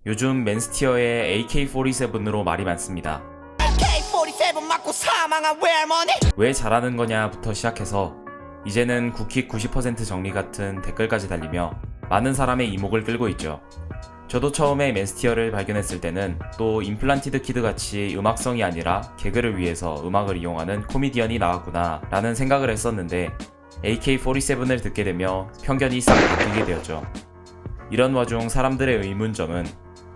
요즘 맨스티어의 AK47으로 말이 많습니다. AK47 맞고 사망한 외할머니. 왜 잘하는 거냐부터 시작해서 이제는 굿킥 90% 정리 같은 댓글까지 달리며 많은 사람의 이목을 끌고 있죠. 저도 처음에 맨스티어를 발견했을 때는 또 임플란티드 키드 같이 음악성이 아니라 개그를 위해서 음악을 이용하는 코미디언이 나왔구나 라는 생각을 했었는데 AK47을 듣게 되며 편견이 싹 바뀌게 되었죠. 이런 와중 사람들의 의문점은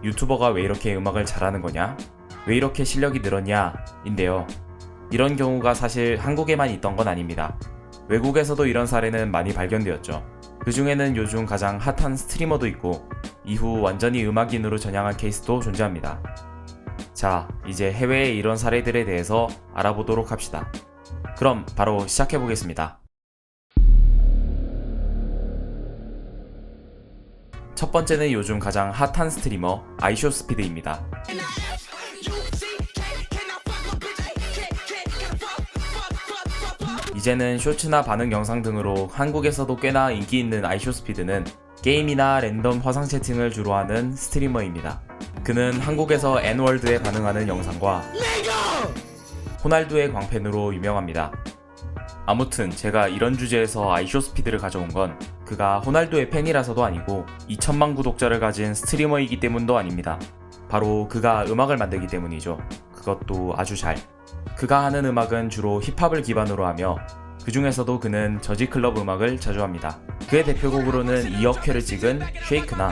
유튜버가 왜 이렇게 음악을 잘하는 거냐? 왜 이렇게 실력이 늘었냐? 인데요. 이런 경우가 사실 한국에만 있던 건 아닙니다. 외국에서도 이런 사례는 많이 발견되었죠. 그 중에는 요즘 가장 핫한 스트리머도 있고 이후 완전히 음악인으로 전향한 케이스도 존재합니다. 자, 이제 해외의 이런 사례들에 대해서 알아보도록 합시다. 그럼 바로 시작해보겠습니다. 첫 번째는 요즘 가장 핫한 스트리머 아이쇼스피드입니다. 이제는 쇼츠나 반응 영상 등으로 한국에서도 꽤나 인기 있는 아이쇼스피드는 게임이나 랜덤 화상 채팅을 주로 하는 스트리머입니다. 그는 한국에서 N월드에 반응하는 영상과 호날두의 광팬으로 유명합니다. 아무튼 제가 이런 주제에서 아이쇼스피드를 가져온 건 그가 호날두의 팬이라서도 아니고 2천만 구독자를 가진 스트리머이기 때문도 아닙니다. 바로 그가 음악을 만들기 때문이죠. 그것도 아주 잘. 그가 하는 음악은 주로 힙합을 기반으로 하며 그 중에서도 그는 저지클럽 음악을 자주 합니다. 그의 대표곡으로는 2억 회를 찍은 쉐이크나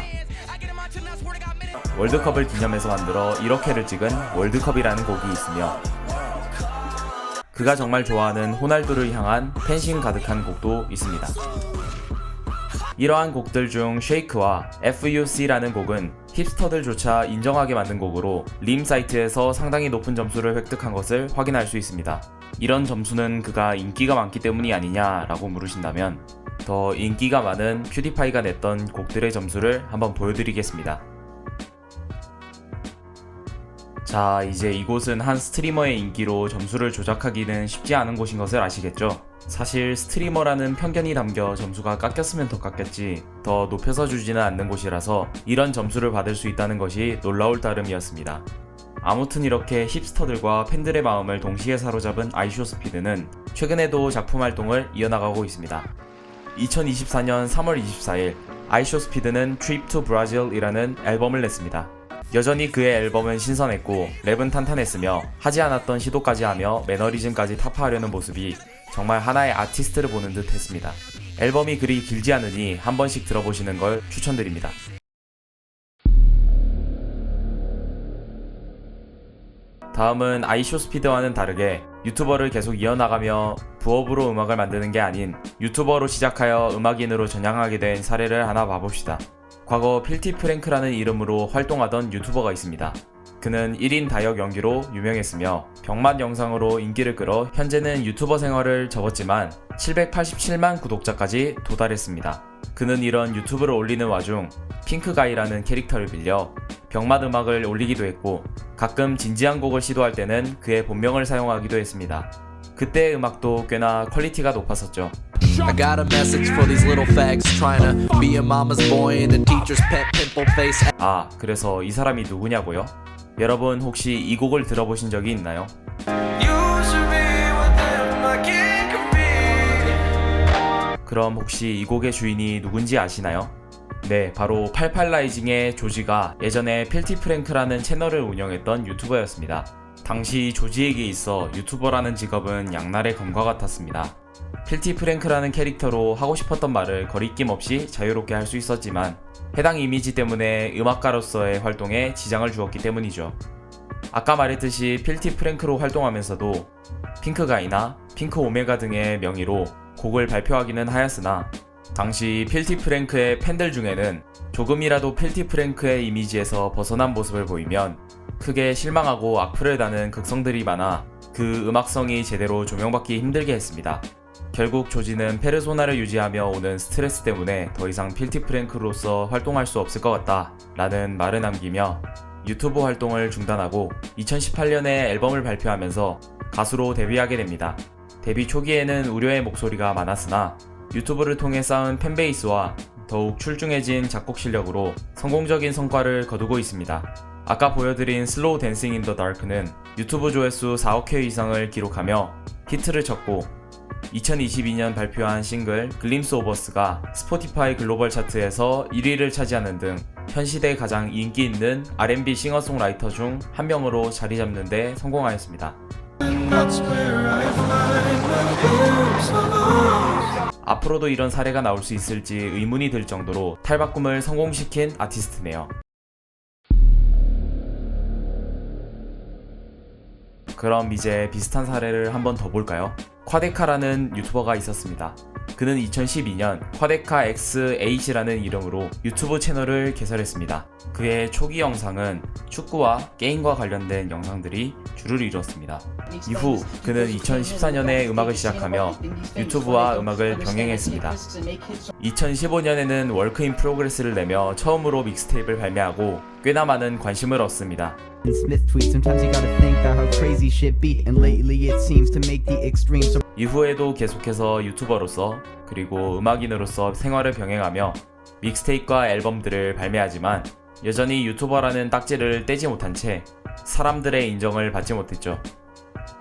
월드컵을 기념해서 만들어 1억 회를 찍은 월드컵이라는 곡이 있으며 그가 정말 좋아하는 호날두를 향한 팬심 가득한 곡도 있습니다. 이러한 곡들 중 쉐이크와 FUC라는 곡은 힙스터들조차 인정하게 만든 곡으로 림 사이트에서 상당히 높은 점수를 획득한 것을 확인할 수 있습니다. 이런 점수는 그가 인기가 많기 때문이 아니냐라고 물으신다면 더 인기가 많은 퓨디파이가 냈던 곡들의 점수를 한번 보여드리겠습니다. 자, 이제 이곳은 한 스트리머의 인기로 점수를 조작하기는 쉽지 않은 곳인 것을 아시겠죠? 사실 스트리머라는 편견이 담겨 점수가 깎였으면 더 깎였지 더 높여서 주지는 않는 곳이라서 이런 점수를 받을 수 있다는 것이 놀라울 따름이었습니다. 아무튼 이렇게 힙스터들과 팬들의 마음을 동시에 사로잡은 아이쇼스피드는 최근에도 작품 활동을 이어나가고 있습니다. 2024년 3월 24일 아이쇼스피드는 Trip to Brazil이라는 앨범을 냈습니다. 여전히 그의 앨범은 신선했고 랩은 탄탄했으며 하지 않았던 시도까지 하며 매너리즘까지 타파하려는 모습이 정말 하나의 아티스트를 보는 듯 했습니다. 앨범이 그리 길지 않으니 한 번씩 들어보시는 걸 추천드립니다. 다음은 아이쇼스피드와는 다르게 유튜버를 계속 이어나가며 부업으로 음악을 만드는 게 아닌 유튜버로 시작하여 음악인으로 전향하게 된 사례를 하나 봐봅시다. 과거 필티 프랭크라는 이름으로 활동하던 유튜버가 있습니다. 그는 1인 다역 연기로 유명했으며 병맛 영상으로 인기를 끌어 현재는 유튜버 생활을 접었지만 787만 구독자까지 도달했습니다. 그는 이런 유튜브를 올리는 와중 핑크가이라는 캐릭터를 빌려 병맛 음악을 올리기도 했고 가끔 진지한 곡을 시도할 때는 그의 본명을 사용하기도 했습니다. 그때의 음악도 꽤나 퀄리티가 높았었죠. I got a message for these little fags trying to be a mama's boy and a teacher's pet pimple face. 아, 그래서 이 사람이 누구냐고요? 여러분 혹시 이 곡을 들어보신 적이 있나요? 그럼 혹시 이 곡의 주인이 누군지 아시나요? 네, 바로 팔팔라이징의 조지가 예전에 필티 프랭크라는 채널을 운영했던 유튜버였습니다. 당시 조지에게 있어 유튜버라는 직업은 양날의 검과 같았습니다. 필티 프랭크라는 캐릭터로 하고 싶었던 말을 거리낌 없이 자유롭게 할 수 있었지만 해당 이미지 때문에 음악가로서의 활동에 지장을 주었기 때문이죠. 아까 말했듯이 필티 프랭크로 활동하면서도 핑크가이나 핑크 오메가 등의 명의로 곡을 발표하기는 하였으나 당시 필티 프랭크의 팬들 중에는 조금이라도 필티 프랭크의 이미지에서 벗어난 모습을 보이면 크게 실망하고 악플을 다는 극성들이 많아 그 음악성이 제대로 조명받기 힘들게 했습니다. 결국 조지는 페르소나를 유지하며 오는 스트레스 때문에 더 이상 필티 프랭크로서 활동할 수 없을 것 같다 라는 말을 남기며 유튜브 활동을 중단하고 2018년에 앨범을 발표하면서 가수로 데뷔하게 됩니다. 데뷔 초기에는 우려의 목소리가 많았으나 유튜브를 통해 쌓은 팬베이스와 더욱 출중해진 작곡 실력으로 성공적인 성과를 거두고 있습니다. 아까 보여드린 슬로우 댄싱 인 더 다크는 유튜브 조회수 4억 회 이상을 기록하며 히트를 쳤고 2022년 발표한 싱글 글림스 오브 어스가 스포티파이 글로벌 차트에서 1위를 차지하는 등 현 시대 가장 인기 있는 R&B 싱어송라이터 중 한 명으로 자리 잡는 데 성공하였습니다. 앞으로도 이런 사례가 나올 수 있을지 의문이 들 정도로 탈바꿈을 성공시킨 아티스트네요. 그럼 이제 비슷한 사례를 한번 더 볼까요? 쿼데카라는 유튜버가 있었습니다. 그는 2012년 쿼데카 X8이라는 이름으로 유튜브 채널을 개설했습니다. 그의 초기 영상은 축구와 게임과 관련된 영상들이 주를 이뤘습니다. 이후 그는 2014년에 음악을 시작하며 유튜브와 음악을 병행했습니다. 2015년에는 워크 인 프로그레스를 내며 처음으로 믹스테이프를 발매하고 꽤나 많은 관심을 얻습니다. Smith tweets. Sometimes you gotta think that how crazy shit be, and lately it seems to make the extremes. 이후에도 계속해서 유튜버로서 그리고 음악인으로서 생활을 병행하며 믹스테이프와 앨범들을 발매하지만 여전히 유튜버라는 딱지를 떼지 못한 채 사람들의 인정을 받지 못했죠.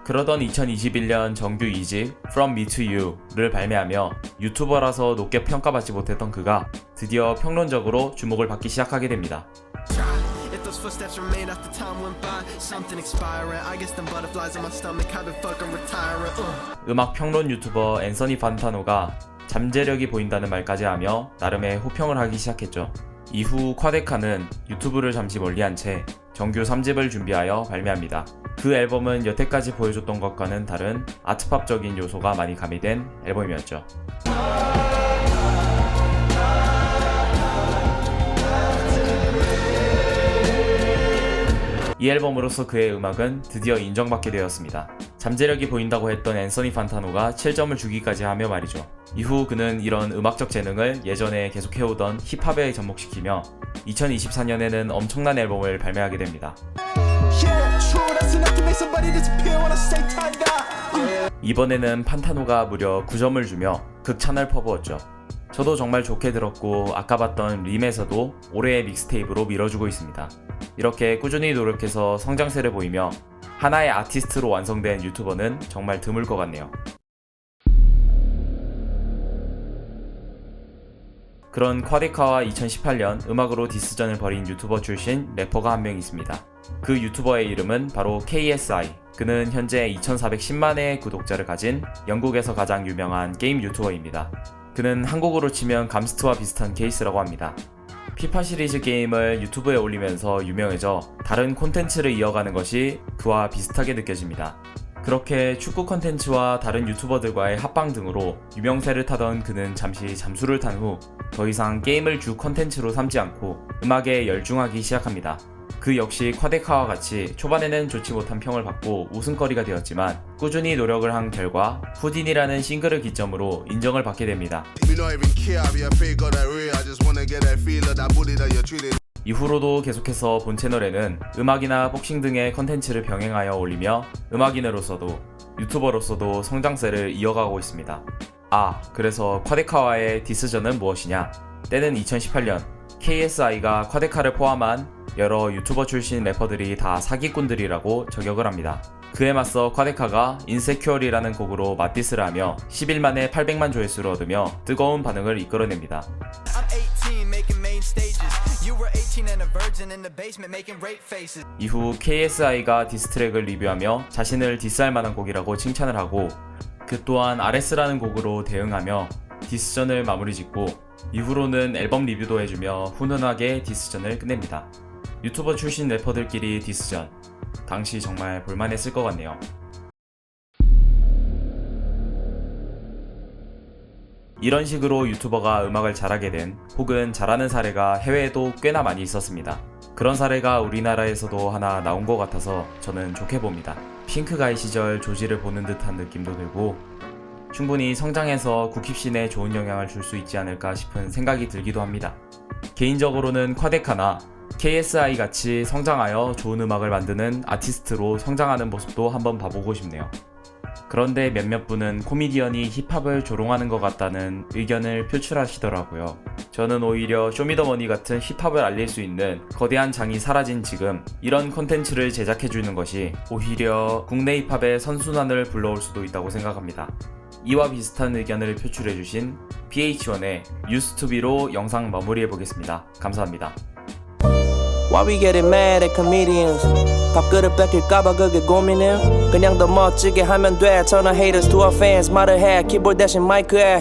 그러던 2021년 정규 2집 From Me to You를 발매하며 유튜버라서 높게 평가받지 못했던 그가 드디어 평론적으로 주목을 받기 시작하게 됩니다. Footsteps remain after time went by. Something expiring. I guess them butterflies in my stomach have been fucking retiring. 음악 평론 유튜버 앤서니 판타노가 잠재력이 보인다는 말까지 하며 나름의 호평을 하기 시작했죠. 이후 쿼데카는 유튜브를 잠시 멀리한 채 정규 3집을 준비하여 발매합니다. 그 앨범은 여태까지 보여줬던 것과는 다른 아트팝적인 요소가 많이 가미된 앨범이었죠. 이 앨범으로서 그의 음악은 드디어 인정받게 되었습니다. 잠재력이 보인다고 했던 앤서니 판타노가 7점을 주기까지 하며 말이죠. 이후 그는 이런 음악적 재능을 예전에 계속해오던 힙합에 접목시키며 2024년에는 엄청난 앨범을 발매하게 됩니다. 이번에는 판타노가 무려 9점을 주며 극찬을 퍼부었죠. 저도 정말 좋게 들었고 아까 봤던 림에서도 올해의 믹스테이프로 밀어주고 있습니다. 이렇게 꾸준히 노력해서 성장세를 보이며 하나의 아티스트로 완성된 유튜버는 정말 드물 것 같네요. 그런 쿼데카와 2018년 음악으로 디스전을 벌인 유튜버 출신 래퍼가 한 명 있습니다. 그 유튜버의 이름은 바로 KSI. 그는 현재 2410만의 구독자를 가진 영국에서 가장 유명한 게임 유튜버입니다. 그는 한국으로 치면 감스트와 비슷한 케이스라고 합니다. 피파 시리즈 게임을 유튜브에 올리면서 유명해져 다른 콘텐츠를 이어가는 것이 그와 비슷하게 느껴집니다. 그렇게 축구 콘텐츠와 다른 유튜버들과의 합방 등으로 유명세를 타던 그는 잠시 잠수를 탄 후 더 이상 게임을 주 콘텐츠로 삼지 않고 음악에 열중하기 시작합니다. 그 역시 쿼데카와 같이 초반에는 좋지 못한 평을 받고 웃음거리가 되었지만 꾸준히 노력을 한 결과 후딘이라는 싱글을 기점으로 인정을 받게 됩니다. 이후로도 계속해서 본 채널에는 음악이나 복싱 등의 컨텐츠를 병행하여 올리며 음악인으로서도 유튜버로서도 성장세를 이어가고 있습니다. 그래서 쿼데카와의 디스전은 무엇이냐? 때는 2018년 KSI가 쿼데카를 포함한 여러 유튜버 출신 래퍼들이 다 사기꾼들이라고 저격을 합니다. 그에 맞서 쿼데카가 인세큐어리라는 곡으로 맞디스를 하며 10일 만에 800만 조회수를 얻으며 뜨거운 반응을 이끌어냅니다. 이후 KSI가 디스트랙을 리뷰하며 자신을 디스할 만한 곡이라고 칭찬을 하고 그 또한 RS라는 곡으로 대응하며 디스전을 마무리 짓고 이후로는 앨범 리뷰도 해주며 훈훈하게 디스전을 끝냅니다. 유튜버 출신 래퍼들끼리 디스전, 당시 정말 볼만했을 것 같네요. 이런 식으로 유튜버가 음악을 잘하게 된 혹은 잘하는 사례가 해외에도 꽤나 많이 있었습니다. 그런 사례가 우리나라에서도 하나 나온 것 같아서 저는 좋게 봅니다. 핑크가이 시절 조지를 보는 듯한 느낌도 들고 충분히 성장해서 국힙씬에 좋은 영향을 줄 수 있지 않을까 싶은 생각이 들기도 합니다. 개인적으로는 쿼데카나 KSI 같이 성장하여 좋은 음악을 만드는 아티스트로 성장하는 모습도 한번 봐보고 싶네요. 그런데 몇몇 분은 코미디언이 힙합을 조롱하는 것 같다는 의견을 표출하시더라고요. 저는 오히려 쇼미더머니 같은 힙합을 알릴 수 있는 거대한 장이 사라진 지금 이런 콘텐츠를 제작해주는 것이 오히려 국내 힙합의 선순환을 불러올 수도 있다고 생각합니다. 이와 비슷한 의견을 표출해주신 PH1의 Used to Be로 영상 마무리해보겠습니다. 감사합니다. Why we getting mad at comedians? 밥그릇 뺏길까봐 그게 고민임. 그냥 더 멋지게 하면 돼. Turn the haters to our fans. 말을 해 키보드 대신 마이크에